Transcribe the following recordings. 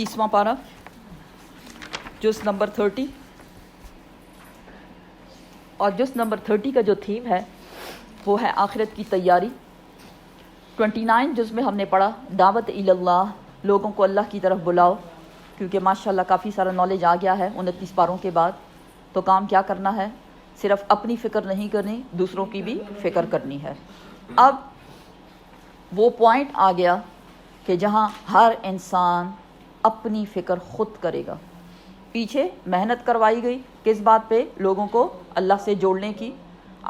30واں پارہ، جز نمبر 30، اور جز نمبر 30 کا جو تھیم ہے وہ ہے آخرت کی تیاری۔ 29 جز میں ہم نے پڑھا دعوت الی اللہ، لوگوں کو اللہ کی طرف بلاؤ، کیونکہ ماشاءاللہ کافی سارا نالج آ گیا ہے 29 پاروں کے بعد۔ تو کام کیا کرنا ہے؟ صرف اپنی فکر نہیں کرنی، دوسروں کی بھی فکر کرنی ہے۔ اب وہ پوائنٹ آ گیا کہ جہاں ہر انسان اپنی فکر خود کرے گا۔ پیچھے محنت کروائی گئی کس بات پہ؟ لوگوں کو اللہ سے جوڑنے کی،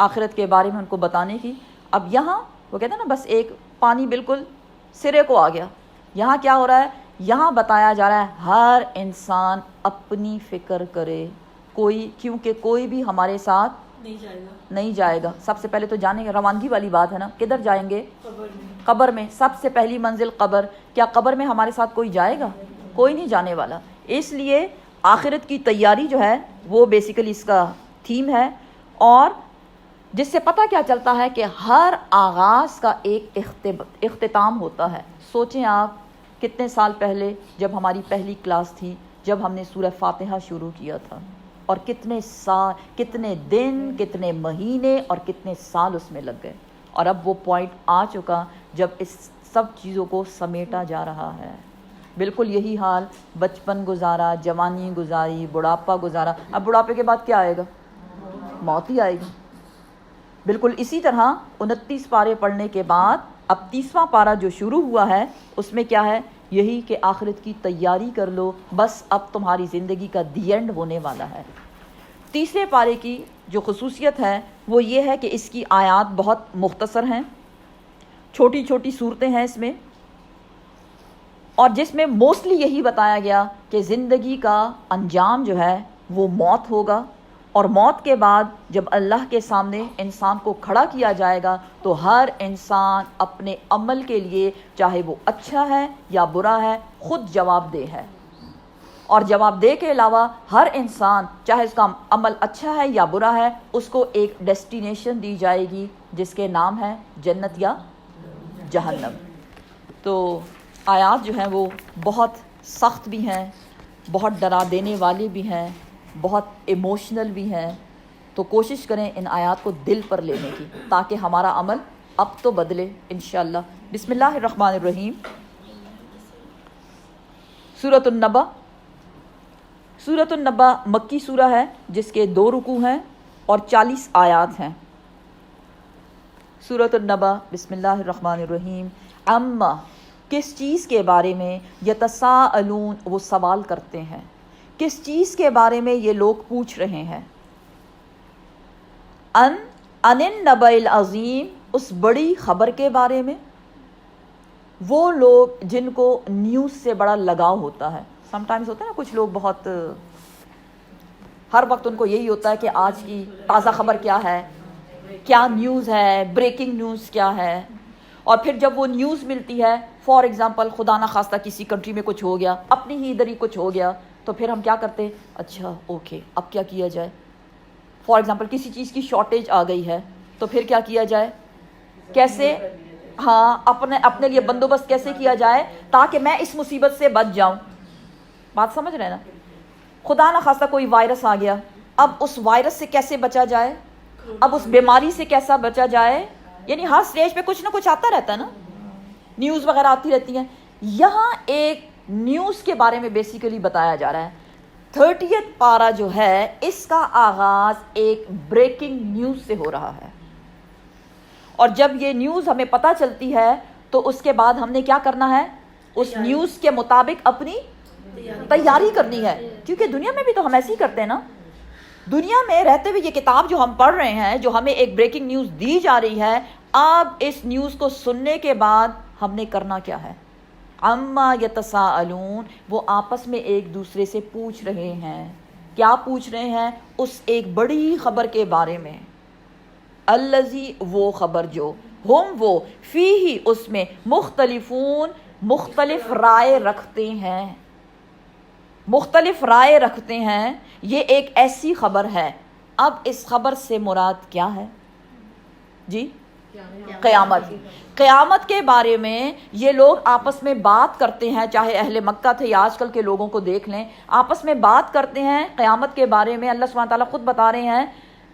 آخرت کے بارے میں ان کو بتانے کی۔ اب یہاں وہ کہتے ہیں نا بس ایک پانی بالکل سرے کو آ گیا، یہاں کیا ہو رہا ہے؟ یہاں بتایا جا رہا ہے ہر انسان اپنی فکر کرے، کیونکہ کوئی بھی ہمارے ساتھ نہیں جائے گا۔ سب سے پہلے تو جانے گا، روانگی والی بات ہے نا، کدھر جائیں گے؟ قبر میں۔ سب سے پہلی منزل قبر۔ کیا قبر میں ہمارے ساتھ کوئی جائے گا؟ کوئی نہیں جانے والا۔ اس لیے آخرت کی تیاری جو ہے وہ بیسیکلی اس کا تھیم ہے، اور جس سے پتہ کیا چلتا ہے کہ ہر آغاز کا ایک اختتام ہوتا ہے۔ سوچیں آپ کتنے سال پہلے جب ہماری پہلی کلاس تھی، جب ہم نے سورہ فاتحہ شروع کیا تھا، اور کتنے سال، کتنے دن، کتنے مہینے اور کتنے سال اس میں لگ گئے، اور اب وہ پوائنٹ آ چکا جب اس سب چیزوں کو سمیٹا جا رہا ہے۔ بالکل یہی حال بچپن گزارا، جوانی گزاری، بڑھاپا گزارا، اب بڑھاپے کے بعد کیا آئے گا؟ موت ہی آئے گی۔ بالکل اسی طرح 29 پارے پڑھنے کے بعد اب 30واں پارہ جو شروع ہوا ہے اس میں کیا ہے؟ یہی کہ آخرت کی تیاری کر لو، بس اب تمہاری زندگی کا دی اینڈ ہونے والا ہے۔ تیسرے پارے کی جو خصوصیت ہے وہ یہ ہے کہ اس کی آیات بہت مختصر ہیں، چھوٹی چھوٹی صورتیں ہیں اس میں، اور جس میں موسٹلی یہی بتایا گیا کہ زندگی کا انجام جو ہے وہ موت ہوگا، اور موت کے بعد جب اللہ کے سامنے انسان کو کھڑا کیا جائے گا تو ہر انسان اپنے عمل کے لیے، چاہے وہ اچھا ہے یا برا ہے، خود جواب دہ ہے، اور جواب دہ کے علاوہ ہر انسان چاہے اس کا عمل اچھا ہے یا برا ہے، اس کو ایک ڈیسٹینیشن دی جائے گی جس کے نام ہے جنت یا جہنم۔ تو آیات جو ہیں وہ بہت سخت بھی ہیں، بہت ڈرا دینے والی بھی ہیں، بہت ایموشنل بھی ہیں، تو کوشش کریں ان آیات کو دل پر لینے کی تاکہ ہمارا عمل اب تو بدلے انشاءاللہ۔ بسم اللہ الرحمن الرحیم۔ سورۃ النبأ۔ سورۃ النبأ مکی سورہ ہے جس کے 2 رکوع ہیں اور 40 آیات ہیں۔ سورۃ النبأ، بسم اللہ الرحمن الرحیم۔ اما، کس چیز کے بارے میں؟ یتساءلون، وہ سوال کرتے ہیں، کس چیز کے بارے میں یہ لوگ پوچھ رہے ہیں؟ عن النبأ العظیم، اس بڑی خبر کے بارے میں۔ وہ لوگ جن کو نیوز سے بڑا لگاؤ ہوتا ہے، سم ٹائمز ہوتا ہے نا کچھ لوگ بہت ہر وقت ان کو یہی ہوتا ہے کہ آج کی تازہ خبر کیا ہے، کیا نیوز ہے، بریکنگ نیوز کیا ہے، اور پھر جب وہ نیوز ملتی ہے، فار ایگزامپل خدا نہ خواستہ کسی کنٹری میں کچھ ہو گیا، اپنی ہی ادھر ہی کچھ ہو گیا، تو پھر ہم کیا کرتے؟ اچھا اوکے، اب کیا کیا جائے؟ فار ایگزامپل کسی چیز کی شارٹیج آ گئی ہے تو پھر کیا کیا جائے؟ کیسے اپنے لیے بندوبست کیسے کیا جائے تاکہ میں اس مصیبت سے بچ جاؤں؟ بات سمجھ رہے ہیں نا؟ خدا نہ خواستہ کوئی وائرس آ گیا، اب اس وائرس سے کیسے بچا جائے، اب اس بیماری سے کیسا بچا جائے، یعنی ہر سٹیج پہ کچھ نہ کچھ آتا رہتا ہے نا، نیوز وغیرہ آتی رہتی ہیں۔ یہاں ایک نیوز کے بارے میں بیسیکلی بتایا جا رہا ہے۔ 30th پارہ جو ہے اس کا آغاز ایک بریکنگ نیوز سے ہو رہا ہے، اور جب یہ نیوز ہمیں پتہ چلتی ہے تو اس کے بعد ہم نے کیا کرنا ہے؟ اس نیوز کے مطابق اپنی تیاری کرنی ہے، کیونکہ دنیا میں بھی تو ہم ایسے ہی کرتے ہیں نا۔ دنیا میں رہتے ہوئے یہ کتاب جو ہم پڑھ رہے ہیں، جو ہمیں ایک بریکنگ نیوز دی جا رہی ہے، اب اس نیوز کو سننے کے بعد ہم نے کرنا کیا ہے؟ اما یتساءلون، وہ آپس میں ایک دوسرے سے پوچھ رہے ہیں۔ کیا پوچھ رہے ہیں؟ اس ایک بڑی خبر کے بارے میں۔ الذی، وہ خبر جو، ہم وہ، فیہ، اس میں، مختلفون، مختلف رائے رکھتے ہیں، مختلف رائے رکھتے ہیں۔ یہ ایک ایسی خبر ہے۔ اب اس خبر سے مراد کیا ہے؟ جی قیامت. قیامت کے بارے میں یہ لوگ آپس میں بات کرتے ہیں، چاہے اہل مکہ تھے یا آج کل کے لوگوں کو دیکھ لیں، آپس میں بات کرتے ہیں قیامت کے بارے میں. اللہ سبحانہ تعالیٰ خود بتا رہے ہیں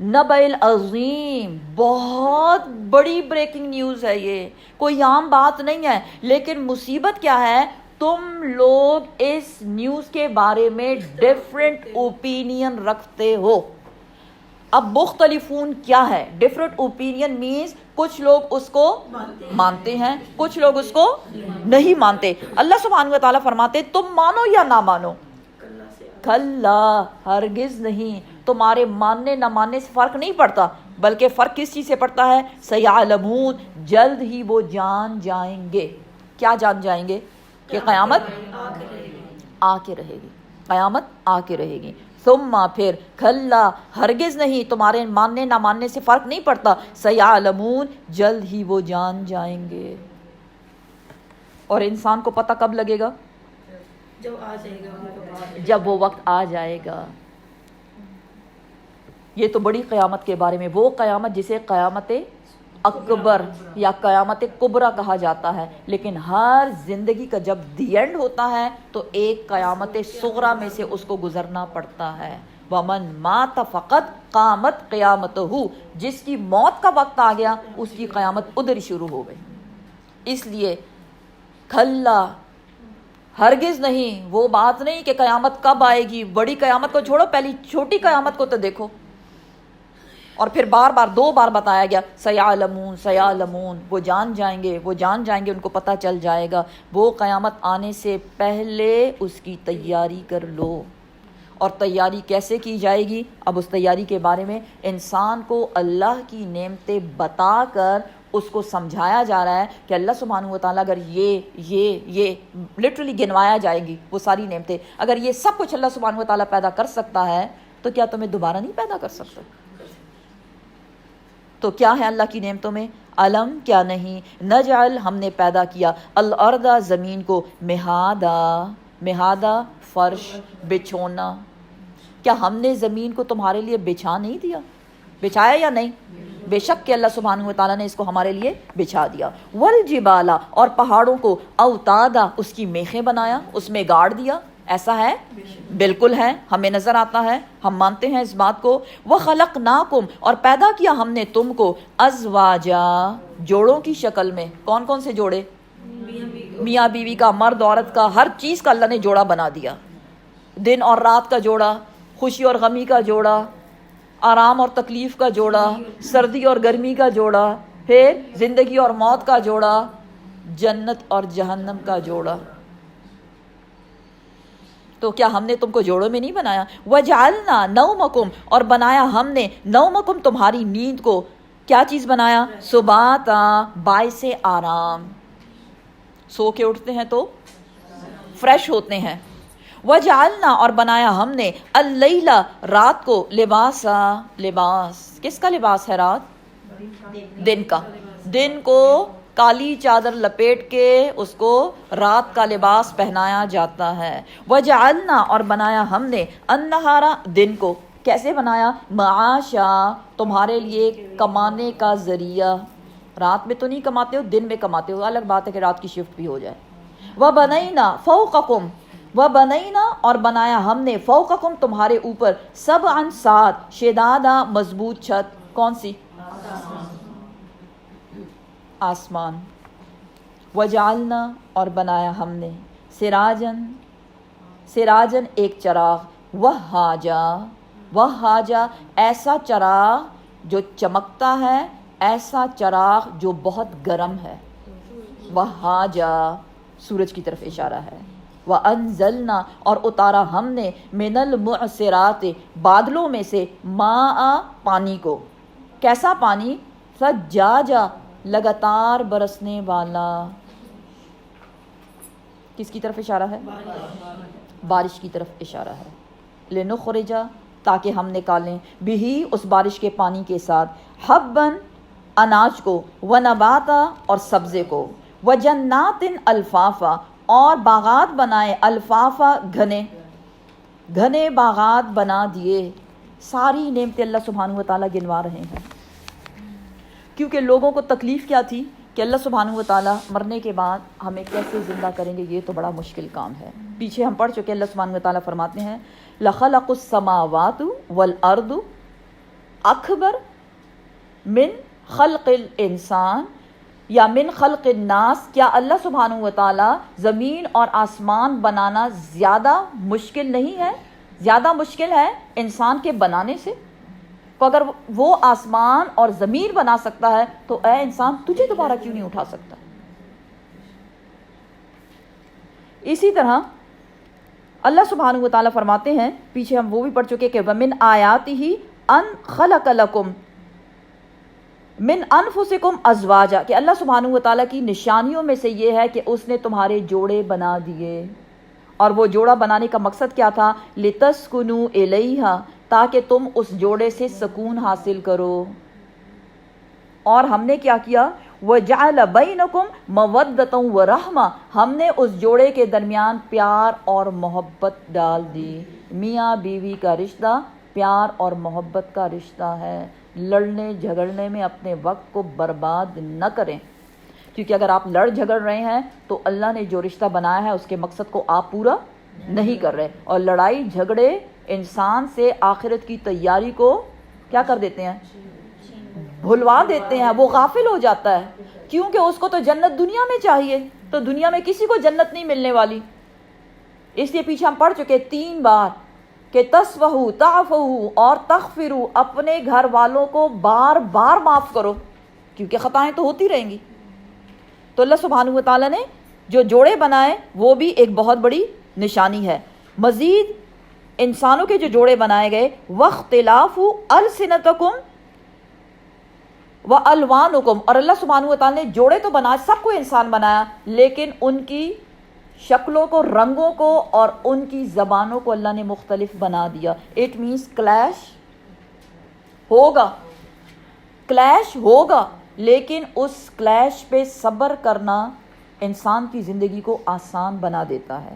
نبأ العظیم، بہت بڑی بریکنگ نیوز ہے، یہ کوئی عام بات نہیں ہے. لیکن مصیبت کیا ہے، تم لوگ اس نیوز کے بارے میں ڈیفرنٹ اوپینین رکھتے ہو. اب مختلفون کیا ہے؟ ڈفرنٹ اوپینین مینز کچھ لوگ اس کو مانتے ہیں، کچھ لوگ اس کو نہیں مانتے. اللہ سبحانہ و تعالیٰ فرماتے تم مانو یا نہ مانو، کھلا ہرگز نہیں، تمہارے ماننے نہ ماننے سے فرق نہیں پڑتا، بلکہ فرق کس چیز سے پڑتا ہے؟ سیعلمون، جلد ہی وہ جان جائیں گے. کیا جان جائیں گے؟ کہ قیامت آ کے رہے گی، قیامت آ کے رہے گی. ثم پھر کھلا ہرگز نہیں، تمہارے ماننے نہ ماننے سے فرق نہیں پڑتا، سیعلمون، جلد ہی وہ جان جائیں گے. اور انسان کو پتہ کب لگے گا؟ جب آ جائے گا، جب وہ وقت آ جائے گا. یہ تو بڑی قیامت کے بارے میں، وہ قیامت جسے قیامت اکبر یا قیامت کبریٰ کہا جاتا ہے. لیکن ہر زندگی کا جب دی اینڈ ہوتا ہے تو ایک قیامت صغریٰ میں سے اس کو گزرنا پڑتا ہے. ومن مات فقط قامت قیامتہ، جس کی موت کا وقت آ گیا اس کی قیامت ادھر ہی شروع ہو گئی. اس لیے کھلا ہرگز نہیں، وہ بات نہیں کہ قیامت کب آئے گی، بڑی قیامت کو چھوڑو، پہلی چھوٹی قیامت کو تو دیکھو. اور پھر بار بار 2 بار بتایا گیا سیعلمون سیعلمون، وہ جان جائیں گے، وہ جان جائیں گے، ان کو پتہ چل جائے گا. وہ قیامت آنے سے پہلے اس کی تیاری کر لو. اور تیاری کیسے کی جائے گی؟ اب اس تیاری کے بارے میں انسان کو اللہ کی نعمتیں بتا کر اس کو سمجھایا جا رہا ہے کہ اللہ سبحانہ و تعالیٰ اگر یہ لٹرلی گنوایا جائے گی وہ ساری نعمتیں، اگر یہ سب کچھ اللہ سبحانہ و تعالیٰ پیدا کر سکتا ہے تو کیا تمہیں دوبارہ نہیں پیدا کر سکتا؟ تو کیا ہے اللہ کی نعمتوں میں؟ علم، کیا نہیں، نجعل، ہم نے پیدا کیا، الارض، زمین کو، مہادا فرش، بچھونا. کیا ہم نے زمین کو تمہارے لیے بچھا نہیں دیا؟ بچھایا یا نہیں؟ بے شک کہ اللہ سبحانہ و تعالیٰ نے اس کو ہمارے لیے بچھا دیا. والجبال، اور پہاڑوں کو، اوتادا، اس کی میخیں بنایا، اس میں گاڑ دیا. ایسا ہے؟ بالکل ہے، ہمیں نظر آتا ہے، ہم مانتے ہیں اس بات کو. وخلقناکم، اور پیدا کیا ہم نے تم کو، ازواجا، جوڑوں کی شکل میں. کون کون سے جوڑے؟ میاں بیوی کا، مرد عورت کا، ہر چیز کا اللہ نے جوڑا بنا دیا. دن اور رات کا جوڑا، خوشی اور غمی کا جوڑا، آرام اور تکلیف کا جوڑا، سردی اور گرمی کا جوڑا، پھر زندگی اور موت کا جوڑا، جنت اور جہنم کا جوڑا. تو کیا ہم نے تم کو جوڑوں میں نہیں بنایا؟ وجعلنا نومکم، اور بنایا ہم نے نومکم، تمہاری نیند کو، کیا چیز بنایا؟ سباتا، باعث آرام. سو کے اٹھتے ہیں تو فریش ہوتے ہیں. وجعلنا، اور بنایا ہم نے اللیل، رات کو، لباسا، لباس. کس کا لباس ہے رات؟ دن کا. دن کو کالی چادر لپیٹ کے اس کو رات کا لباس پہنایا جاتا ہے. وجعلنا، اور بنایا ہم نے النہار، دن کو. کیسے بنایا؟ معاشا، تمہارے لیے کمانے کا ذریعہ. رات میں تو نہیں کماتے ہو، دن میں کماتے ہو. الگ بات ہے کہ رات کی شفٹ بھی ہو جائے. وبنینا فوقکم، وبنینا، اور بنایا ہم نے فوقکم، تمہارے اوپر، سبعا، 7، شدادا، مضبوط چھت. کون سی؟ آسمان. وجعلنا، اور بنایا ہم نے سراجن، سراجن، ایک چراغ، وہاجا، وہاجا، ایسا چراغ جو چمکتا ہے، ایسا چراغ جو بہت گرم ہے. وہاجا، سورج کی طرف اشارہ ہے. وَأَنزَلْنَا، اور اتارا ہم نے، مِنَ الْمُعْصِرَاتِ، بادلوں میں سے، ماء، پانی کو. کیسا پانی؟ ثجاجا، لگاتار برسنے والا. کس کی طرف اشارہ ہے؟ بارش کی طرف اشارہ ہے. لِنُخْرِجَ، تاکہ ہم نکالیں، بِہِ، اس بارش کے پانی کے ساتھ، حبًا، اناج کو، وَنَبَاتًا، اور سبزے کو، وَجَنَّاتٍ الفافا، اور باغات بنائے، الفافا، گھنے، گھنے باغات بنا دیے. ساری نعمتیں اللہ سبحانہ و تعالیٰ گنوا رہے ہیں. کیونکہ لوگوں کو تکلیف کیا تھی کہ اللہ سبحانہ و تعالیٰ مرنے کے بعد ہمیں کیسے زندہ کریں گے، یہ تو بڑا مشکل کام ہے۔ پیچھے ہم پڑھ چکے، اللہ سبحانہ و تعالیٰ فرماتے ہیں لَخَلَقُ السَّمَاوَاتُ وَالْأَرْضُ اکبر من خلق الانسان یا من خلق الناس، کیا اللہ سبحانہ و تعالیٰ زمین اور آسمان بنانا زیادہ مشکل نہیں ہے، زیادہ مشکل ہے انسان کے بنانے سے؟ تو اگر وہ آسمان اور زمین بنا سکتا ہے تو اے انسان تجھے دوبارہ کیوں نہیں اٹھا سکتا؟ اسی طرح اللہ سبحانہ و تعالیٰ فرماتے ہیں، پیچھے ہم وہ بھی پڑھ چکے کہ وَمِنْ آیَاتِهِ أَنْ خَلَقَ لَكُمْ مِنْ أَنفُسِكُمْ أَزْوَاجًا، کہ اللہ سبحانہ و تعالیٰ کی نشانیوں میں سے یہ ہے کہ اس نے تمہارے جوڑے بنا دیے۔ اور وہ جوڑا بنانے کا مقصد کیا تھا؟ لِتَسْكُنُوا إِلَيْهَا، تاکہ تم اس جوڑے سے سکون حاصل کرو۔ اور ہم نے کیا کیا؟ وَجَعَلَ بَيْنَكُمْ مَوَدَّةً وَرَحْمَةً، ہم نے اس جوڑے کے درمیان پیار اور محبت ڈال دی۔ میاں بیوی کا رشتہ پیار اور محبت کا رشتہ ہے۔ لڑنے جھگڑنے میں اپنے وقت کو برباد نہ کریں، کیونکہ اگر آپ لڑ جھگڑ رہے ہیں تو اللہ نے جو رشتہ بنایا ہے اس کے مقصد کو آپ پورا نہیں کر رہے، اور لڑائی جھگڑے انسان سے آخرت کی تیاری کو کیا کر دیتے ہیں؟ بھلوا دیتے ہیں، وہ غافل ہو جاتا ہے، کیونکہ اس کو تو جنت دنیا میں چاہیے، تو دنیا میں کسی کو جنت نہیں ملنے والی۔ اس لیے پیچھے ہم پڑھ چکے 3 بار کہ تصفحوا تعفوا اور تغفروا، اپنے گھر والوں کو بار بار معاف کرو، کیونکہ خطائیں تو ہوتی رہیں گی۔ تو اللہ سبحانہ و تعالیٰ نے جو جوڑے بنائے وہ بھی ایک بہت بڑی نشانی ہے۔ مزید انسانوں کے جو جوڑے بنائے گئے، واختلاف السنتکم والوانکم، اور اللہ سبحانہ و تعالیٰ نے جوڑے تو بنائے، سب کو انسان بنایا، لیکن ان کی شکلوں کو، رنگوں کو اور ان کی زبانوں کو اللہ نے مختلف بنا دیا۔ اٹ مینس کلیش ہوگا، کلیش ہوگا، لیکن اس کلیش پہ صبر کرنا انسان کی زندگی کو آسان بنا دیتا ہے۔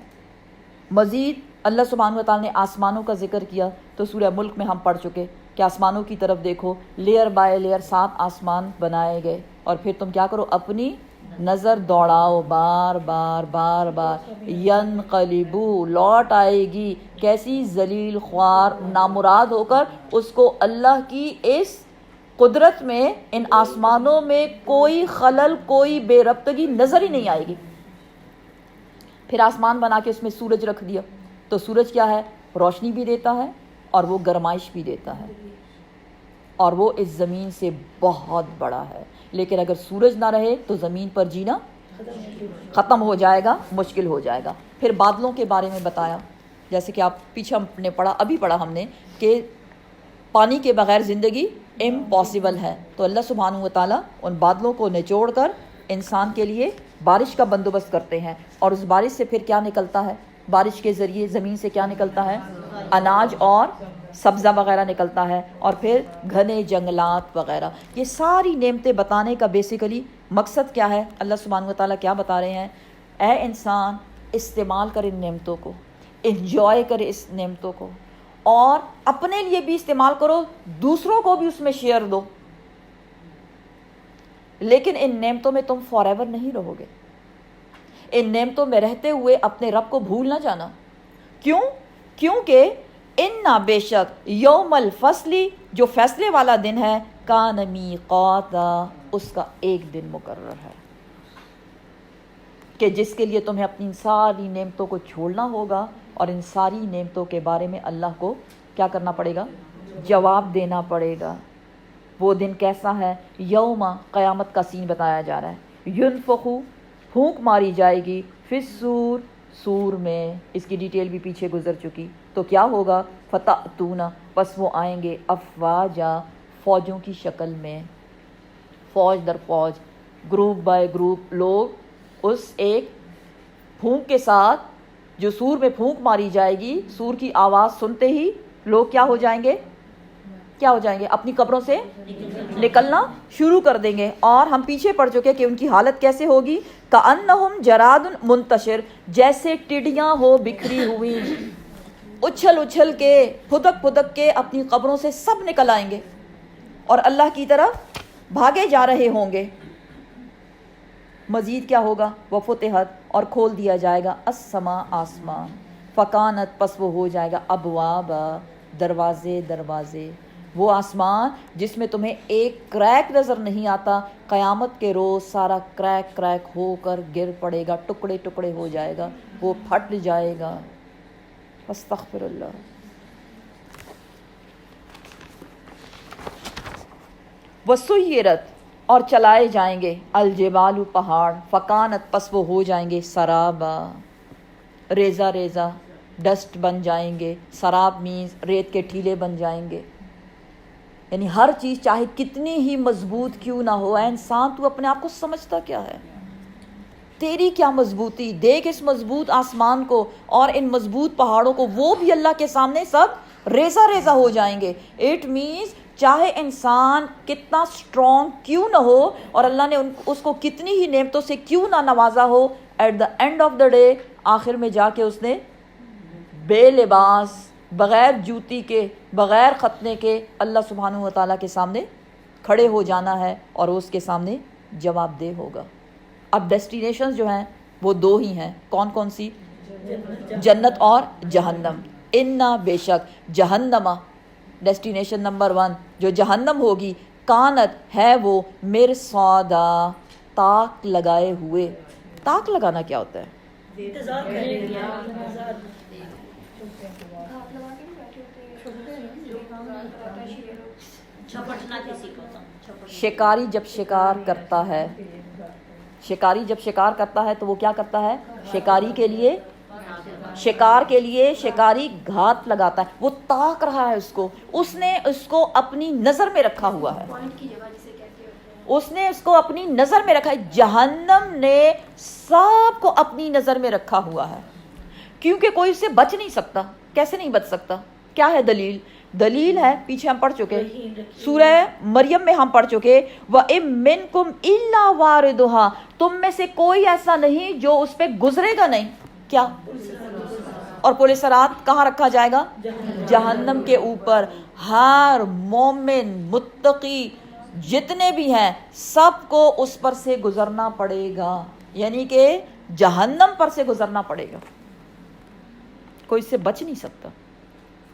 مزید اللہ سبحانہ و تعالیٰ نے آسمانوں کا ذکر کیا، تو سورہ ملک میں ہم پڑھ چکے کہ آسمانوں کی طرف دیکھو، لیئر بائی لیئر 7 آسمان بنائے گئے، اور پھر تم کیا کرو؟ اپنی نظر دوڑاؤ، بار بار بار بار، ینقلبو، لوٹ آئے گی، کیسی ذلیل خوار نامراد ہو کر، اس کو اللہ کی اس قدرت میں، ان آسمانوں میں کوئی خلل، کوئی بے ربطگی نظر ہی نہیں آئے گی۔ پھر آسمان بنا کے اس میں سورج رکھ دیا، تو سورج کیا ہے؟ روشنی بھی دیتا ہے اور وہ گرمائش بھی دیتا ہے، اور وہ اس زمین سے بہت بڑا ہے۔ لیکن اگر سورج نہ رہے تو زمین پر جینا ختم ہو جائے گا، مشکل ہو جائے گا۔ پھر بادلوں کے بارے میں بتایا، جیسے کہ آپ پیچھے ہم نے پڑھا، ابھی پڑھا ہم نے، کہ پانی کے بغیر زندگی امپاسبل ہے، تو اللہ سبحانہ و تعالیٰ ان بادلوں کو نچوڑ کر انسان کے لیے بارش کا بندوبست کرتے ہیں، اور اس بارش سے پھر کیا نکلتا ہے؟ بارش کے ذریعے زمین سے کیا نکلتا ہے؟ اناج اور سبزہ وغیرہ نکلتا ہے، اور پھر گھنے جنگلات وغیرہ۔ یہ ساری نعمتیں بتانے کا بیسیکلی مقصد کیا ہے؟ اللہ سبحانہ و تعالیٰ کیا بتا رہے ہیں؟ اے انسان، استعمال کر ان نعمتوں کو، انجوائے کر اس نعمتوں کو، اور اپنے لیے بھی استعمال کرو، دوسروں کو بھی اس میں شیئر دو، لیکن ان نعمتوں میں تم فار ایور نہیں رہو گے۔ ان نعمتوں میں رہتے ہوئے اپنے رب کو بھول نہ جانا۔ کیوں؟ کیونکہ اِنَّا بے شک یوم الفصلی، جو فیصلے والا دن ہے، کان میقاتا، اس کا ایک دن مقرر ہے، کہ جس کے لیے تمہیں اپنی ساری نعمتوں کو چھوڑنا ہوگا، اور ان ساری نعمتوں کے بارے میں اللہ کو کیا کرنا پڑے گا؟ جواب دینا پڑے گا۔ وہ دن کیسا ہے؟ یوم، قیامت کا سین بتایا جا رہا ہے، ینفخو، پھونک ماری جائے گی، فی الصور، سور میں، اس کی ڈیٹیل بھی پیچھے گزر چکی۔ تو کیا ہوگا؟ فتأتون، پس وہ آئیں گے، افواجا، فوجوں کی شکل میں، فوج در فوج، گروپ بائی گروپ، لوگ اس ایک پھونک کے ساتھ، جو سور میں پھونک ماری جائے گی، سور کی آواز سنتے ہی لوگ کیا ہو جائیں گے؟ کیا ہو جائیں گے؟ اپنی قبروں سے نکلنا شروع کر دیں گے۔ اور ہم پیچھے پڑ چکے کہ ان کی حالت کیسے ہوگی؟ کأنہم جراد منتشر، جیسے ٹڈیاں ہو بکھری ہوئی، اچھل اچھل کے، پھدک پھدک کے اپنی قبروں سے سب نکل آئیں گے اور اللہ کی طرف بھاگے جا رہے ہوں گے. مزید کیا ہوگا؟ وفتحت اور کھول دیا جائے گا السماء آسمان، فکانت پس وہ ہو جائے گا ابواب دروازے دروازے. وہ آسمان جس میں تمہیں ایک کریک نظر نہیں آتا، قیامت کے روز سارا کریک کریک ہو کر گر پڑے گا، ٹکڑے ٹکڑے ہو جائے گا، وہ پھٹ جائے گا. استغفر اللہ. وسیرت اور چلائے جائیں گے الجبال پہاڑ، فکانت پس وہ ہو جائیں گے سرابا ریزہ ریزہ، ڈسٹ بن جائیں گے. سراب مینز ریت کے ٹھیلے بن جائیں گے. یعنی ہر چیز چاہے کتنی ہی مضبوط کیوں نہ ہو، اے انسان تو اپنے آپ کو سمجھتا کیا ہے؟ تیری کیا مضبوطی؟ دیکھ اس مضبوط آسمان کو اور ان مضبوط پہاڑوں کو، وہ بھی اللہ کے سامنے سب ریزہ ریزہ ہو جائیں گے. اٹ مینز چاہے انسان کتنا اسٹرانگ کیوں نہ ہو اور اللہ نے اس کو کتنی ہی نعمتوں سے کیوں نہ نوازا ہو، at the end of the day آخر میں جا کے اس نے بے لباس، بغیر جوتی کے، بغیر ختنے کے اللہ سبحانہ و تعالیٰ کے سامنے کھڑے ہو جانا ہے اور اس کے سامنے جواب دہ ہوگا. اب ڈیسٹینیشنز جو ہیں وہ دو ہی ہیں. کون کون سی؟ جنت اور جہنم. انا بے شک جہنما ڈیسٹینیشن نمبر 1 جو جہنم ہوگی، کانت ہے وہ مرصادا تاک لگائے ہوئے. تاک لگانا کیا ہوتا ہے؟ انتظار کر رہے ہیں، انتظار. شکاری جب شکار کرتا ہے، شکاری جب شکار کرتا ہے تو وہ کیا کرتا ہے؟ شکاری کے لیے شکاری گھات لگاتا ہے. وہ تاک رہا ہے اس کو، اس نے اس کو اپنی نظر میں رکھا ہوا ہے، اس نے اس کو اپنی نظر میں رکھا ہے. جہنم نے سب کو اپنی نظر میں رکھا ہوا ہے، کیونکہ کوئی اس سے بچ نہیں سکتا. کیسے نہیں بچ سکتا؟ کیا ہے دلیل؟ دلیل ہے پیچھے ہم پڑھ چکے، سورہ مریم میں ہم پڑھ چکے، وَإِن مِّنكُمْ إِلَّا وَارِدُهَا، تم میں سے کوئی ایسا نہیں جو اس پہ گزرے گا نہیں. کیا؟ اور پل صراط کہاں رکھا جائے گا؟ جہنم کے اوپر. ہر مومن متقی جتنے بھی ہیں سب کو اس پر سے گزرنا پڑے گا، یعنی کہ جہنم پر سے گزرنا پڑے گا. کوئی اس سے بچ نہیں سکتا،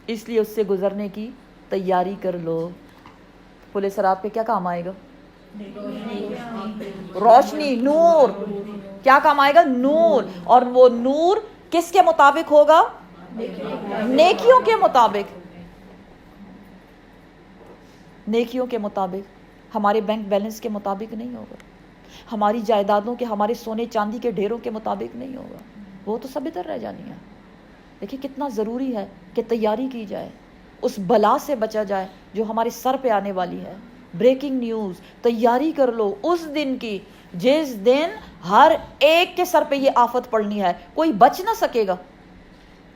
اس لیے اس سے گزرنے کی تیاری کر لو. پل صراط پہ کیا کام آئے گا؟ روشنی، نور. کیا کام آئے گا؟ نور. اور وہ نور کس کے مطابق ہوگا؟ نیکیوں کے مطابق. نیکیوں کے مطابق، ہمارے بینک بیلنس کے مطابق نہیں ہوگا، ہماری جائیدادوں کے، ہمارے سونے چاندی کے ڈھیروں کے مطابق نہیں ہوگا. وہ تو سب ادھر رہ جانی ہے. دیکھیں کتنا ضروری ہے کہ تیاری کی جائے، اس بلا سے بچا جائے جو ہمارے سر پہ آنے والی ہے. بریکنگ نیوز، تیاری کر لو اس دن کی جس دن ہر ایک کے سر پہ یہ آفت پڑنی ہے، کوئی بچ نہ سکے گا.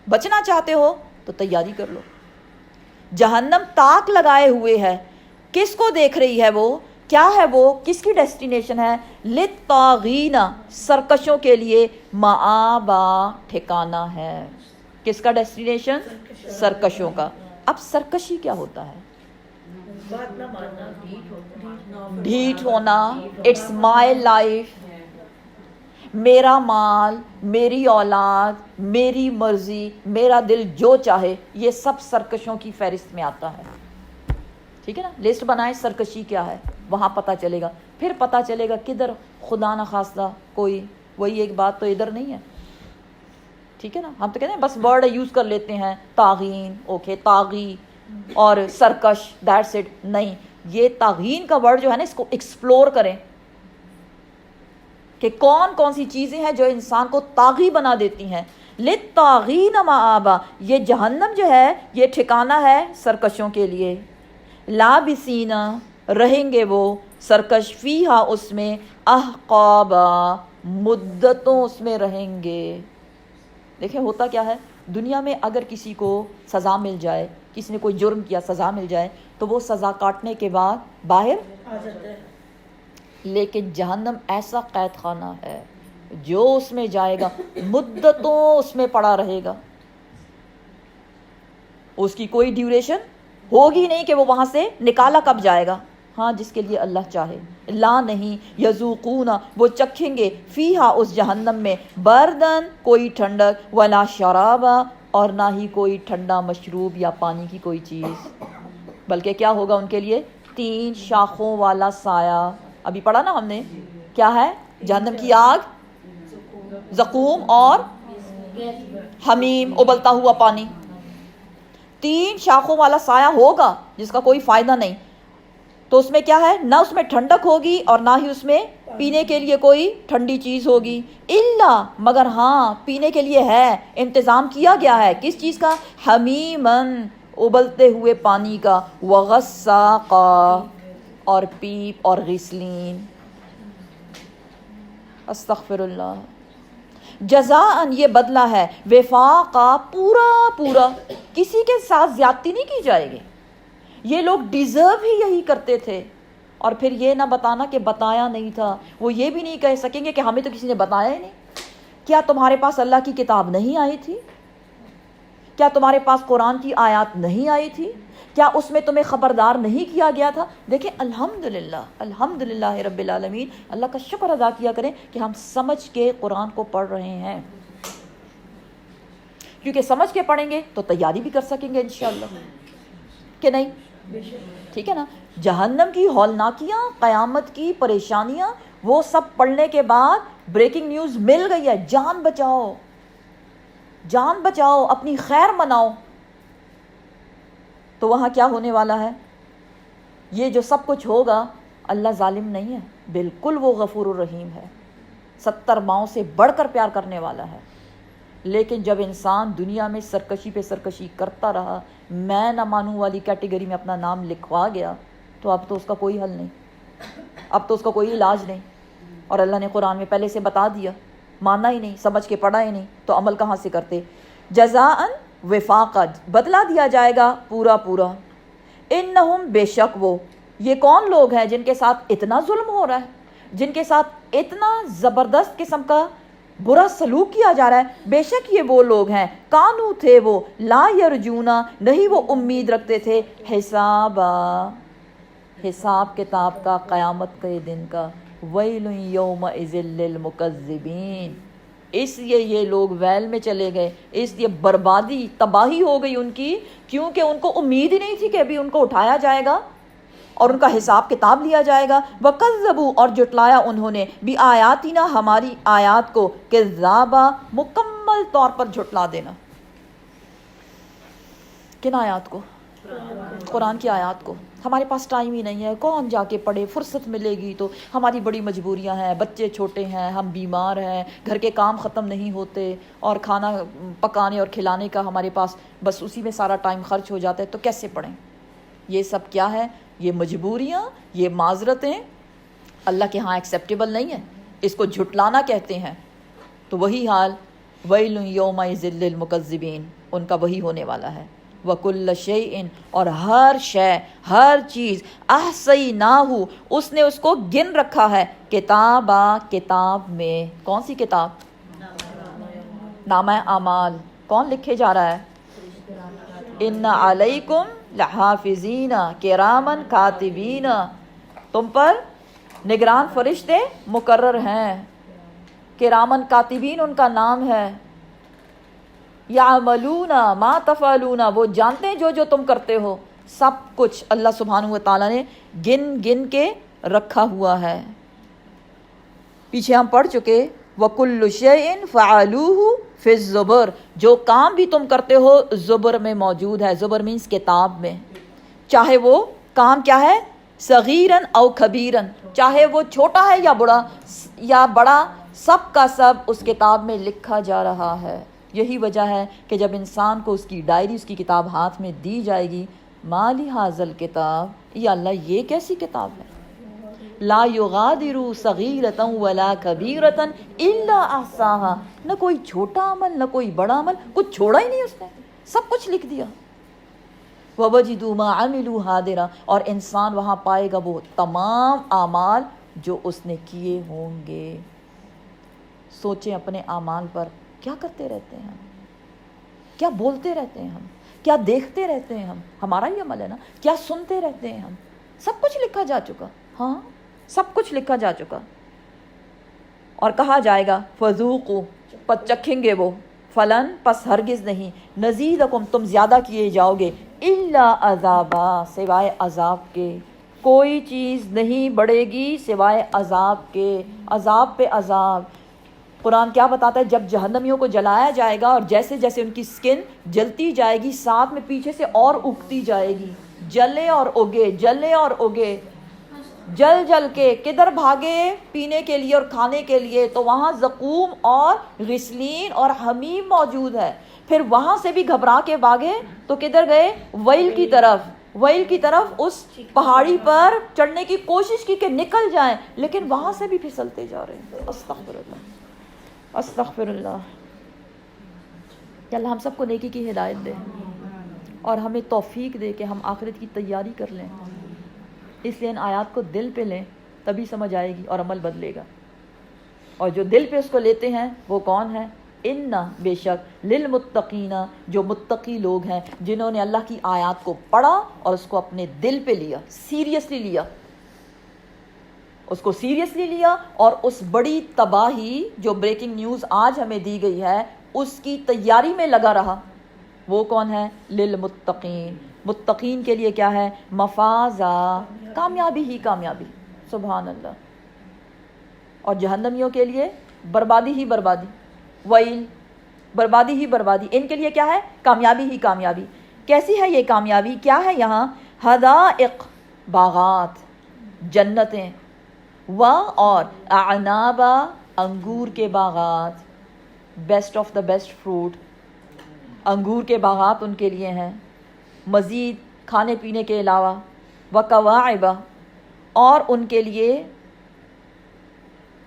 بچنا چاہتے ہو تو تیاری کر لو. جہنم تاک لگائے ہوئے ہے، کس کو دیکھ رہی ہے؟ وہ کیا ہے؟ وہ کس کی ڈیسٹینیشن ہے؟ للطاغین، سرکشوں کے لیے، مآبا ٹھکانہ ہے. کس کا ڈیسٹینیشن؟ سرکشوں کا. اب سرکشی کیا ہوتا ہے؟ بات نہ ماننا، ڈھیٹ ہونا. اٹس مائی لائف، میرا مال، میری اولاد، میری مرضی، میرا دل جو چاہے، یہ سب سرکشوں کی فہرست میں آتا ہے. ٹھیک ہے نا؟ لسٹ بنائیں سرکشی کیا ہے، وہاں پتہ چلے گا. پھر پتہ چلے گا کدھر خدا نخواستہ کوئی وہی ایک بات تو ادھر نہیں ہے. ٹھیک ہے نا؟ ہم تو کہتے ہیں بس ورڈ یوز کر لیتے ہیں، طاغین، اوکے، طاغی اور سرکش، دیٹس اٹ. نہیں، یہ طاغین کا ورڈ جو ہے نا، اس کو ایکسپلور کریں کہ کون کون سی چیزیں ہیں جو انسان کو طاغی بنا دیتی ہیں. للطاغین مآبا، یہ جہنم جو ہے یہ ٹھکانہ ہے سرکشوں کے لیے. لابسین، رہیں گے وہ سرکش، فیہا، اس میں، احقابا، مدتوں اس میں رہیں گے. دیکھیں ہوتا کیا ہے دنیا میں، اگر کسی کو سزا مل جائے، کسی نے کوئی جرم کیا، سزا مل جائے تو وہ سزا کاٹنے کے بعد باہر آ جاتا ہے. لیکن جہنم ایسا قید خانہ ہے، جو اس میں جائے گا مدتوں اس میں پڑا رہے گا. اس کی کوئی ڈیوریشن ہوگی نہیں کہ وہ وہاں سے نکالا کب جائے گا. ہاں جس کے لیے اللہ چاہے. لا نہیں، یذوقون وہ چکھیں گے، فیہا اس جہنم میں، بردن کوئی ٹھنڈک، ولا شرابا اور نہ ہی کوئی ٹھنڈا مشروب یا پانی کی کوئی چیز، بلکہ کیا ہوگا ان کے لیے؟ 3 شاخوں والا سایہ. ابھی پڑھا نا ہم نے، کیا ہے؟ جہنم کی آگ، زقوم اور حمیم ابلتا ہوا پانی. 3 شاخوں والا سایہ ہوگا جس کا کوئی فائدہ نہیں. تو اس میں کیا ہے؟ نہ اس میں ٹھنڈک ہوگی اور نہ ہی اس میں پینے کے لیے کوئی ٹھنڈی چیز ہوگی. الا مگر ہاں پینے کے لیے ہے، انتظام کیا گیا ہے کس چیز کا؟ حمیمن ابلتے ہوئے پانی کا، وغساقا اور پیپ اور غسلین. استغفر اللہ. جزاءً یہ بدلہ ہے، وفاقا پورا پورا، کسی کے ساتھ زیادتی نہیں کی جائے گی. یہ لوگ ڈیزرو ہی یہی کرتے تھے. اور پھر یہ نہ بتانا کہ بتایا نہیں تھا، وہ یہ بھی نہیں کہہ سکیں گے کہ ہمیں تو کسی نے بتایا ہی نہیں. کیا تمہارے پاس اللہ کی کتاب نہیں آئی تھی؟ کیا تمہارے پاس قرآن کی آیات نہیں آئی تھی؟ کیا اس میں تمہیں خبردار نہیں کیا گیا تھا؟ دیکھیں الحمدللہ رب العالمین، اللہ کا شکر ادا کیا کریں کہ ہم سمجھ کے قرآن کو پڑھ رہے ہیں، کیونکہ سمجھ کے پڑھیں گے تو تیاری بھی کر سکیں گے انشاءاللہ، کہ نہیں؟ ٹھیک ہے نا. جہنم کی ہولناکیاں، قیامت کی پریشانیاں، وہ سب پڑھنے کے بعد بریکنگ نیوز مل گئی ہے، جان بچاؤ، جان بچاؤ، اپنی خیر مناؤ. تو وہاں کیا ہونے والا ہے؟ یہ جو سب کچھ ہوگا، اللہ ظالم نہیں ہے، بالکل وہ غفور الرحیم ہے، 70 ماؤں سے بڑھ کر پیار کرنے والا ہے. لیکن جب انسان دنیا میں سرکشی پہ سرکشی کرتا رہا، میں نہ مانوں والی کیٹیگری میں اپنا نام لکھوا گیا، تو اب تو اس کا کوئی حل نہیں، اب تو اس کا کوئی علاج نہیں. اور اللہ نے قرآن میں پہلے سے بتا دیا، ماننا ہی نہیں، سمجھ کے پڑھا ہی نہیں، تو عمل کہاں سے کرتے؟ جزاءً وفاقا بدلہ دیا جائے گا پورا پورا. انہم بے شک وہ، یہ کون لوگ ہیں جن کے ساتھ اتنا ظلم ہو رہا ہے، جن کے ساتھ اتنا زبردست قسم کا برا سلوک کیا جا رہا ہے؟ بے شک یہ وہ لوگ ہیں، کانو تھے وہ، لا یرجونا نہیں وہ امید رکھتے تھے، حساب کتاب کا، قیامت کے دن کا. ویل یومئذ للمکذبین، اس لیے یہ لوگ ویل میں چلے گئے، اس لیے بربادی تباہی ہو گئی ان کی، کیونکہ ان کو امید ہی نہیں تھی کہ ابھی ان کو اٹھایا جائے گا اور ان کا حساب کتاب لیا جائے گا. وَكَذَّبُوا اور جھٹلایا انہوں نے، بِآیاتِنَا ہماری آیات کو، کذابا مکمل طور پر جھٹلا دینا. کن آیات کو؟ قرآن کی آیات کو. ہمارے پاس ٹائم ہی نہیں ہے، کون جا کے پڑھے، فرصت ملے گی تو. ہماری بڑی مجبوریاں ہیں، بچے چھوٹے ہیں، ہم بیمار ہیں، گھر کے کام ختم نہیں ہوتے، اور کھانا پکانے اور کھلانے کا ہمارے پاس بس اسی میں سارا ٹائم خرچ ہو جاتا ہے، تو کیسے پڑھیں؟ یہ سب کیا ہے؟ یہ مجبوریاں، یہ معذرتیں اللہ کے ہاں ایکسیپٹیبل نہیں ہے، اس کو جھٹلانا کہتے ہیں. تو وہی حال ویل یومئذ للمکذبین، ان کا وہی ہونے والا ہے. وَكُلَّ شَيْءٍ اور ہر شے، ہر چیز، احصیناہ اس نے اس کو گن رکھا ہے، کتابا کتاب میں. کون سی کتاب؟ نامہ اعمال. کون لکھے جا رہا ہے؟ ان علیکم لحافظین کرامن کاتبین، تم پر نگران فرشتے مقرر ہیں. کرامن کاتبین ان کا نام ہے. یعملون ما تفعلون وہ جانتے ہیں جو جو تم کرتے ہو، سب کچھ اللہ سبحانہ و تعالیٰ نے گن گن کے رکھا ہوا ہے. پیچھے ہم پڑھ چکے وَكُلُّ شَيْءٍ فَعَلُوهُ فِي الزُّبُرِ جو کام بھی تم کرتے ہو زبر میں موجود ہے. زبر مینس کتاب میں، چاہے وہ کام کیا ہے؟ صغیراً او کبیراً، چاہے وہ چھوٹا ہے یا بڑا، سب کا سب اس کتاب میں لکھا جا رہا ہے. یہی وجہ ہے کہ جب انسان کو اس کی ڈائری، اس کی کتاب ہاتھ میں دی جائے گی، مالی حاضل کتاب، یا اللہ یہ کیسی کتاب ہے، لا یغادر صغیرۃ ولا کبیرۃ الا احصاها، نہ کوئی چھوٹا عمل نہ کوئی بڑا عمل، کچھ چھوڑا ہی نہیں اس نے، سب کچھ لکھ دیا. وَوَجِدُوا مَا عَمِلُوا حَاضِرًا اور انسان وہاں پائے گا وہ تمام اعمال جو اس نے کیے ہوں گے. سوچیں اپنے اعمال پر، کیا کرتے رہتے ہیں ہم، کیا بولتے رہتے ہیں ہم، کیا دیکھتے رہتے ہیں ہم، ہمارا ہی عمل ہے نا. کیا سنتے رہتے ہیں ہم، سب کچھ لکھا جا چکا، ہاں سب کچھ لکھا جا چکا. اور کہا جائے گا فذوقوا، پس چکھیں گے وہ، فلن پس ہرگز نہیں، نزیدکم تم زیادہ کیے جاؤ گے، الا عذابا سوائے عذاب کے، کوئی چیز نہیں بڑھے گی سوائے عذاب کے، عذاب پہ عذاب. قرآن کیا بتاتا ہے؟ جب جہنمیوں کو جلایا جائے گا اور جیسے جیسے ان کی سکن جلتی جائے گی، ساتھ میں پیچھے سے اور اگتی جائے گی، جلے اور اگے، جلے اور اگے، جل جل کے کدھر بھاگے پینے کے لیے اور کھانے کے لیے، تو وہاں زقوم اور غسلین اور حمیم موجود ہے. پھر وہاں سے بھی گھبرا کے بھاگے تو کدھر گئے؟ ویل کی طرف، ویل کی طرف اس پہاڑی پر چڑھنے کی کوشش کی کہ نکل جائیں، لیکن وہاں سے بھی پھسلتے جا رہے ہیں. استغفر اللہ، استغفر اللہ. کہ اللہ ہم سب کو نیکی کی ہدایت دے اور ہمیں توفیق دے کہ ہم آخرت کی تیاری کر لیں. اس لیے ان آیات کو دل پہ لیں، تبھی سمجھ آئے گی اور عمل بدلے گا. اور جو دل پہ اس کو لیتے ہیں وہ کون ہے؟ ان بے شک للمتقین، جو متقی لوگ ہیں جنہوں نے اللہ کی آیات کو پڑھا اور اس کو اپنے دل پہ لیا، سیریسلی لیا، اس کو سیریسلی لیا، اور اس بڑی تباہی جو بریکنگ نیوز آج ہمیں دی گئی ہے اس کی تیاری میں لگا رہا. وہ کون ہے؟ للمتقین. متقین کے لیے کیا ہے؟ مفازہ، کامیابی ہی کامیابی. سبحان اللہ. اور جہنمیوں کے لیے بربادی ہی بربادی، ویل، بربادی ہی بربادی. ان کے لیے کیا ہے؟ کامیابی ہی کامیابی. کیسی ہے یہ کامیابی؟ کیا ہے یہاں؟ حدائق، باغات، جنتیں، و اور اعنابا، انگور کے باغات، best of the best fruit, انگور کے باغات ان کے لیے ہیں. مزید کھانے پینے کے علاوہ وکواعب، اور ان کے لیے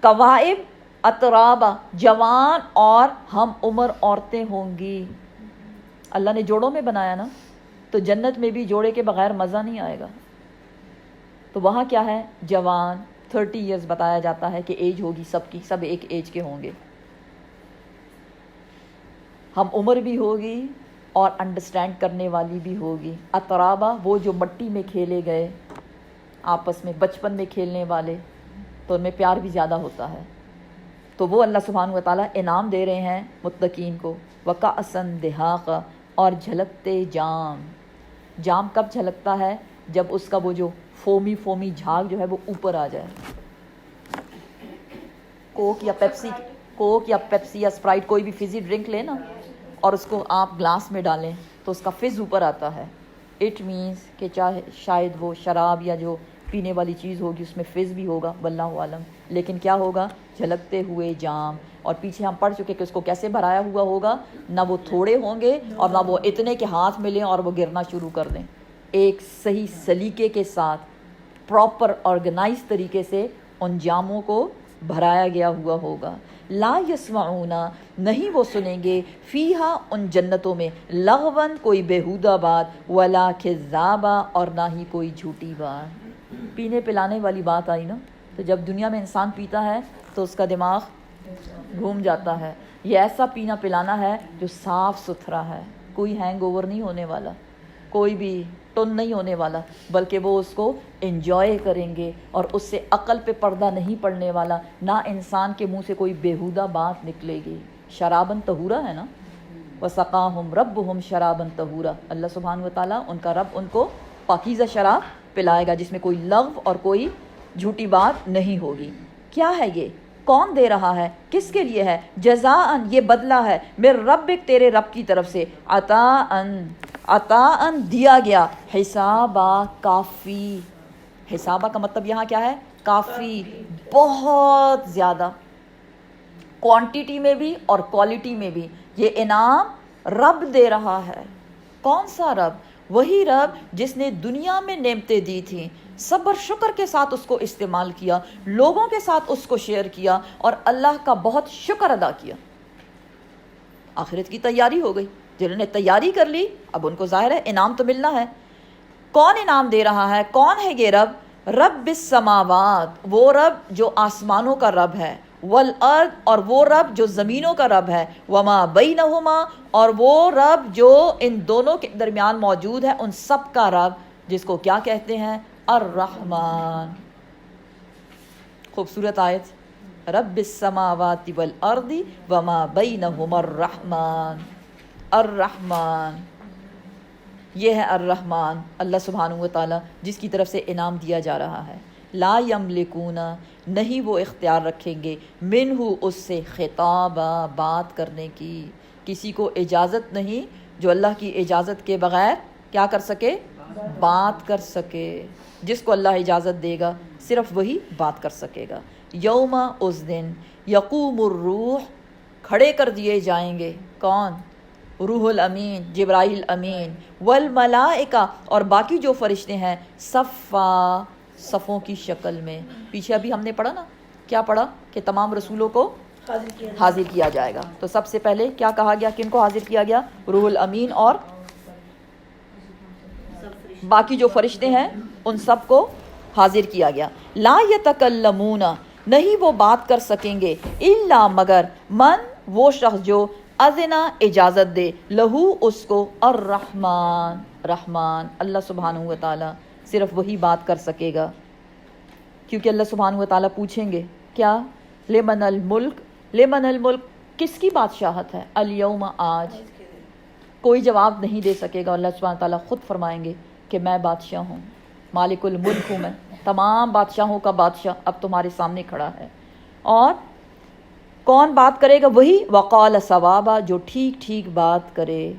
کوائب، اترابا، جوان اور ہم عمر عورتیں ہوں گی. اللہ نے جوڑوں میں بنایا نا، تو جنت میں بھی جوڑے کے بغیر مزہ نہیں آئے گا. تو وہاں کیا ہے؟ جوان، 30 ایئرز بتایا جاتا ہے کہ ایج ہوگی سب کی، سب ایک ایج کے ہوں گے. ہم عمر بھی ہوگی اور انڈرسٹینڈ کرنے والی بھی ہوگی. اترابا، وہ جو مٹی میں کھیلے گئے آپس میں بچپن میں کھیلنے والے، تو ان میں پیار بھی زیادہ ہوتا ہے. تو وہ اللہ سبحانہ و تعالیٰ انعام دے رہے ہیں متقین کو. وَكَأْسًا دِهَاقًا، اور جھلکتے جام. جام کب جھلکتا ہے؟ جب اس کا وہ جو فومی فومی جھاگ جو ہے وہ اوپر آ جائے. کوک یا پیپسی یا اسپرائٹ، کوئی بھی فزی ڈرنک لیں نا اور اس کو آپ گلاس میں ڈالیں تو اس کا فز اوپر آتا ہے. اٹ مینس کہ چاہے شاید وہ شراب یا جو پینے والی چیز ہوگی اس میں فز بھی ہوگا، واللہ عالم، لیکن کیا ہوگا؟ جھلکتے ہوئے جام. اور پیچھے ہم پڑھ چکے کہ اس کو کیسے بھرایا ہوا ہوگا. نہ وہ تھوڑے ہوں گے اور نہ وہ اتنے کہ ہاتھ میں لیں اور وہ گرنا شروع کر دیں. ایک صحیح سلیقے کے ساتھ، پراپر آرگنائز طریقے سے ان جاموں کو بھرایا گیا ہوا ہوگا. لا یسمعون، نہیں وہ سنیں گے، فیہا ان جنتوں میں، لغون کوئی بیہودہ بات، ولا کذابا اور نہ ہی کوئی جھوٹی بات. پینے پلانے والی بات آئی نا، تو جب دنیا میں انسان پیتا ہے تو اس کا دماغ گھوم جاتا ہے. یہ ایسا پینا پلانا ہے جو صاف ستھرا ہے، کوئی ہینگ اوور نہیں ہونے والا، کوئی بھی ٹن نہیں ہونے والا، بلکہ وہ اس کو انجوائے کریں گے اور اس سے عقل پہ پردہ نہیں پڑنے والا. نہ انسان کے منہ سے کوئی بیہودہ بات نکلے گی. شرابن طہورا ہے نا، وسقاہم ربہم شرابن طہورا. اللہ سبحانہ و تعالیٰ ان کا رب ان کو پاکیزہ شراب پلائے گا جس میں کوئی لغو اور کوئی جھوٹی بات نہیں ہوگی. کیا ہے یہ؟ کون دے رہا ہے؟ کس کے لیے ہے؟ جزاءً، یہ بدلہ ہے، من ربک، تیرے رب کی طرف سے، عطاءً دیا گیا، حسابا کافی. حسابا کا مطلب یہاں کیا ہے؟ کافی، بہت زیادہ، کوانٹیٹی میں بھی اور کوالٹی میں بھی. یہ انعام رب دے رہا ہے. کون سا رب؟ وہی رب جس نے دنیا میں نعمتیں دی تھیں، صبر شکر کے ساتھ اس کو استعمال کیا، لوگوں کے ساتھ اس کو شیئر کیا اور اللہ کا بہت شکر ادا کیا. آخرت کی تیاری ہو گئی. جنہوں نے تیاری کر لی اب ان کو ظاہر ہے انعام تو ملنا ہے. کون انعام دے رہا ہے؟ کون ہے یہ رب؟ رب السماوات، وہ رب جو آسمانوں کا رب ہے، والارض، اور وہ رب جو زمینوں کا رب ہے، وما بینہما، اور وہ رب جو ان دونوں کے درمیان موجود ہے، ان سب کا رب، جس کو کیا کہتے ہیں؟ الرحمن. خوبصورت آیت. رب السماوات والارض وما بینہما الرحمن. الرحمن یہ ہے الرحمن اللہ سبحانہ و تعالیٰ جس کی طرف سے انعام دیا جا رہا ہے. لا یملکون نہیں وہ اختیار رکھیں گے منہ اس سے خطابا بات کرنے کی. کسی کو اجازت نہیں جو اللہ کی اجازت کے بغیر کیا کر سکے بات کر سکے. جس کو اللہ اجازت دے گا صرف وہی بات کر سکے گا. یوم اس دن یقوم الروح کھڑے کر دیے جائیں گے کون روح الامین جبرائیل امین والملائکہ اور باقی جو فرشتے ہیں صفا صفوں کی شکل میں. پیچھے ابھی ہم نے پڑھا نا کیا پڑھا کہ تمام رسولوں کو حاضر کیا جائے گا. تو سب سے پہلے کیا کہا گیا کن کو حاضر کیا گیا روح الامین اور باقی جو فرشتے ہیں ان سب کو حاضر کیا گیا. لا یتکلمون نہیں وہ بات کر سکیں گے الا مگر من وہ شخص جو اذنا اجازت دے لہو اس کو الرحمن رحمان اللہ سبحانہ و تعالیٰ صرف وہی بات کر سکے گا. کیونکہ اللہ سبحانہ و تعالیٰ پوچھیں گے کیا لمن الملک کس کی بادشاہت ہے. الیوم آج کوئی جواب نہیں دے سکے گا. اللہ سبحانہ و تعالیٰ خود فرمائیں گے کہ میں بادشاہ ہوں مالک الملک ہوں میں تمام بادشاہوں کا بادشاہ اب تمہارے سامنے کھڑا ہے. اور کون بات کرے گا وہی وقال ثوابا جو ٹھیک ٹھیک بات کرے.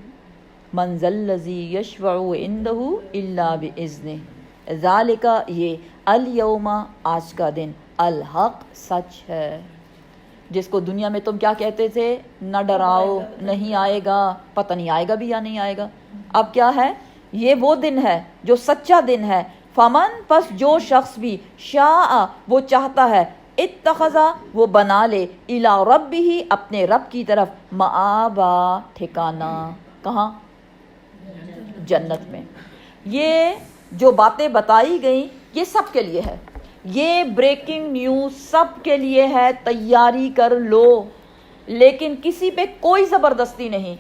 من ذا الذی یشفع عندہ الا باذنہ ذالک یہ الیوم آج کا دن الحق سچ ہے. جس کو دنیا میں تم کیا کہتے تھے نہ ڈراؤ نہیں آئے گا پتہ نہیں آئے گا بھی یا نہیں آئے گا. اب کیا ہے یہ وہ دن ہے جو سچا دن ہے. فمن پس جو شخص بھی شاء وہ چاہتا ہے اتخذا وہ بنا لے الی ربہ اپنے رب کی طرف مآبا ٹھکانہ کہاں جنت میں. یہ جو باتیں بتائی گئیں یہ سب کے لیے ہے. یہ بریکنگ نیوز سب کے لیے ہے. تیاری کر لو لیکن کسی پہ کوئی زبردستی نہیں.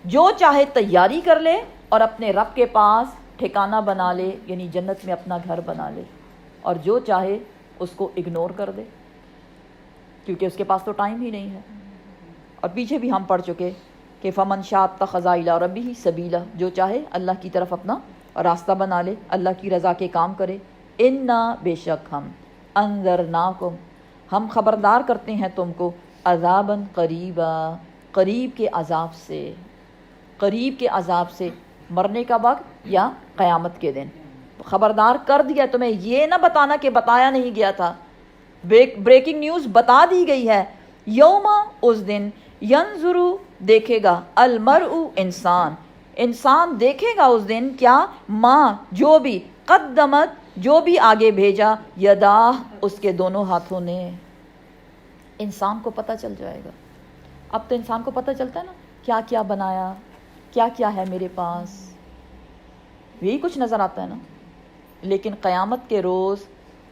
جو چاہے تیاری کر لے اور اپنے رب کے پاس ٹھکانہ بنا لے یعنی جنت میں اپنا گھر بنا لے. اور جو چاہے اس کو اگنور کر دے کیونکہ اس کے پاس تو ٹائم ہی نہیں ہے. اور پیچھے بھی ہم پڑھ چکے کہ فمن شاء اتخذ الی ربہ سبیلا جو چاہے اللہ کی طرف اپنا راستہ بنا لے اللہ کی رضا کے کام کرے. انا بے شک ہم انذرناکم ہم خبردار کرتے ہیں تم کو عذابا قریبا قریب کے عذاب سے. قریب کے عذاب سے مرنے کا وقت یا قیامت کے دن خبردار کر دیا. تمہیں یہ نہ بتانا کہ بتایا نہیں گیا تھا. بریکنگ نیوز بتا دی گئی ہے. یوم اس دن ینظر دیکھے گا المرء انسان دیکھے گا اس دن کیا ماں جو بھی قدمت جو بھی آگے بھیجا یداہ اس کے دونوں ہاتھوں نے. انسان کو پتہ چل جائے گا. اب تو انسان کو پتہ چلتا ہے نا کیا کیا بنایا کیا کیا ہے میرے پاس یہی کچھ نظر آتا ہے نا. لیکن قیامت کے روز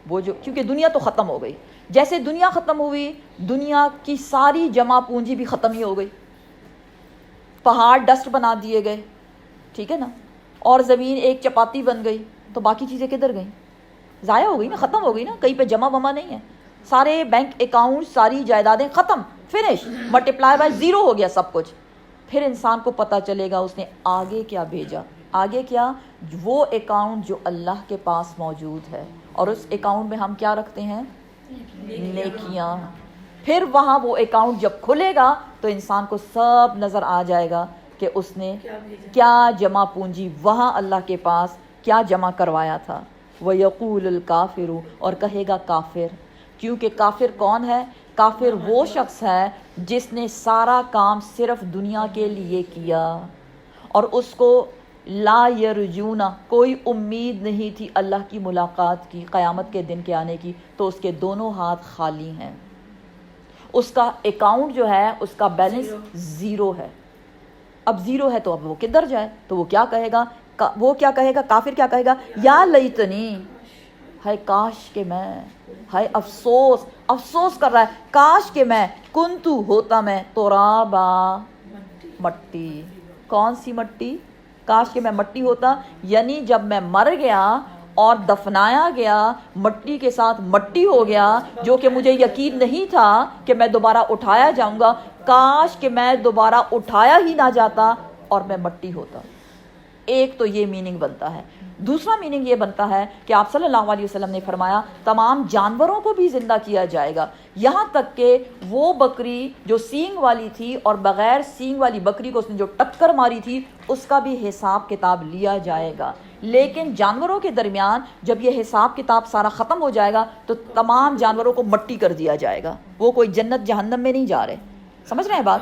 وہ جو کیونکہ دنیا تو ختم ہو گئی جیسے دنیا ختم ہوئی دنیا کی ساری جمع پونجی بھی ختم ہی ہو گئی. پہاڑ ڈسٹ بنا دیے گئے ٹھیک ہے نا اور زمین ایک چپاتی بن گئی تو باقی چیزیں کدھر گئیں ضائع ہو گئی نا ختم ہو گئی نا. کہیں پہ جمع ومع نہیں ہے. سارے بینک اکاؤنٹ ساری جائیدادیں ختم فنش ملٹیپلائی بائی زیرو ہو گیا سب کچھ. پھر انسان کو پتہ چلے گا اس نے آگے کیا بھیجا. آگے کیا وہ اکاؤنٹ جو اللہ کے پاس موجود ہے اور اس اکاؤنٹ میں ہم کیا رکھتے ہیں نیکیاں. پھر وہاں وہ اکاؤنٹ جب کھلے گا تو انسان کو سب نظر آ جائے گا کہ اس نے کیا جمع پونجی وہاں اللہ کے پاس کیا جمع کروایا تھا. وَيَقُولُ الْكَافِرُ اور کہے گا کافر. کیونکہ کافر کون ہے کافر وہ شخص ہے جس نے سارا کام صرف دنیا کے لیے کیا اور اس کو لا یرجون کوئی امید نہیں تھی اللہ کی ملاقات کی قیامت کے دن کے آنے کی. تو اس کے دونوں ہاتھ خالی ہیں. اس کا اکاؤنٹ جو ہے اس کا بیلنس زیرو ہے. اب زیرو ہے تو اب وہ کدھر جائے. تو وہ کیا کہے گا کافر کیا کہے گا یا لیتنی ہائے کاش کہ میں ہائے افسوس کر رہا ہے کاش کہ میں کنتو ہوتا میں ترابا مٹی. کون سی مٹی کاش کہ میں مٹی ہوتا یعنی جب میں مر گیا اور دفنایا گیا، مٹی کے ساتھ مٹی ہو گیا، جو کہ مجھے یقین نہیں تھا کہ میں دوبارہ اٹھایا جاؤں گا، کاش کہ میں دوبارہ اٹھایا ہی نہ جاتا اور میں مٹی ہوتا۔ ایک تو یہ میننگ بنتا ہے۔ دوسرا میننگ یہ بنتا ہے کہ آپ صلی اللہ علیہ وسلم نے فرمایا تمام جانوروں کو بھی زندہ کیا جائے گا، یہاں تک کہ وہ بکری جو سینگ والی تھی اور بغیر سینگ والی بکری کو اس نے جو ٹکر ماری تھی، اس کا بھی حساب کتاب لیا جائے گا۔ لیکن جانوروں کے درمیان جب یہ حساب کتاب سارا ختم ہو جائے گا تو تمام جانوروں کو مٹی کر دیا جائے گا، وہ کوئی جنت جہنم میں نہیں جا رہے، سمجھ رہے ہیں بات؟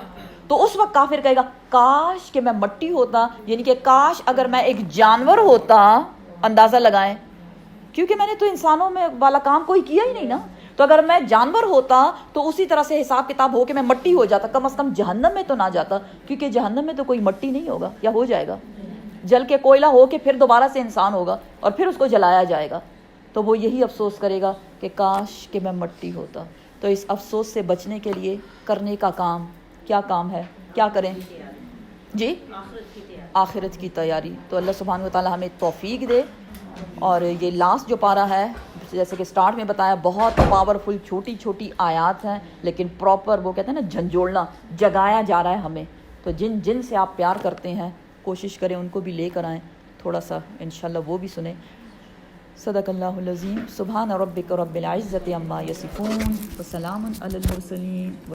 تو اس وقت کافر کہے گا کاش کہ میں مٹی ہوتا، یعنی کہ کاش اگر میں ایک جانور ہوتا، اندازہ لگائیں، کیونکہ میں نے تو انسانوں میں والا کام کوئی کیا ہی نہیں نا، تو اگر میں جانور ہوتا تو اسی طرح سے حساب کتاب ہو کے میں مٹی ہو جاتا، کم از کم جہنم میں تو نہ جاتا، کیونکہ جہنم میں تو کوئی مٹی نہیں ہوگا، یا ہو جائے گا جل کے کوئلہ ہو کے پھر دوبارہ سے انسان ہوگا اور پھر اس کو جلایا جائے گا، تو وہ یہی افسوس کرے گا کہ کاش کہ میں مٹی ہوتا۔ تو اس افسوس سے بچنے کے لیے کرنے کا کام کیا کام ہے؟ کیا کریں جی؟ آخرت کی تیاری۔ تو اللہ سبحانہ و تعالی ہمیں توفیق دے۔ اور یہ لاسٹ جو پارہ ہے، جیسے کہ سٹارٹ میں بتایا، بہت پاورفل چھوٹی چھوٹی آیات ہیں، لیکن پراپر وہ کہتے ہیں نا جھنجھوڑنا، جگایا جا رہا ہے ہمیں۔ تو جن سے آپ پیار کرتے ہیں کوشش کریں ان کو بھی لے کر آئیں، تھوڑا سا انشاءاللہ وہ بھی سنیں۔ صدق اللہ العظیم۔ سبحان ربک رب العزت عما یصفون وسلام علی المرسلین۔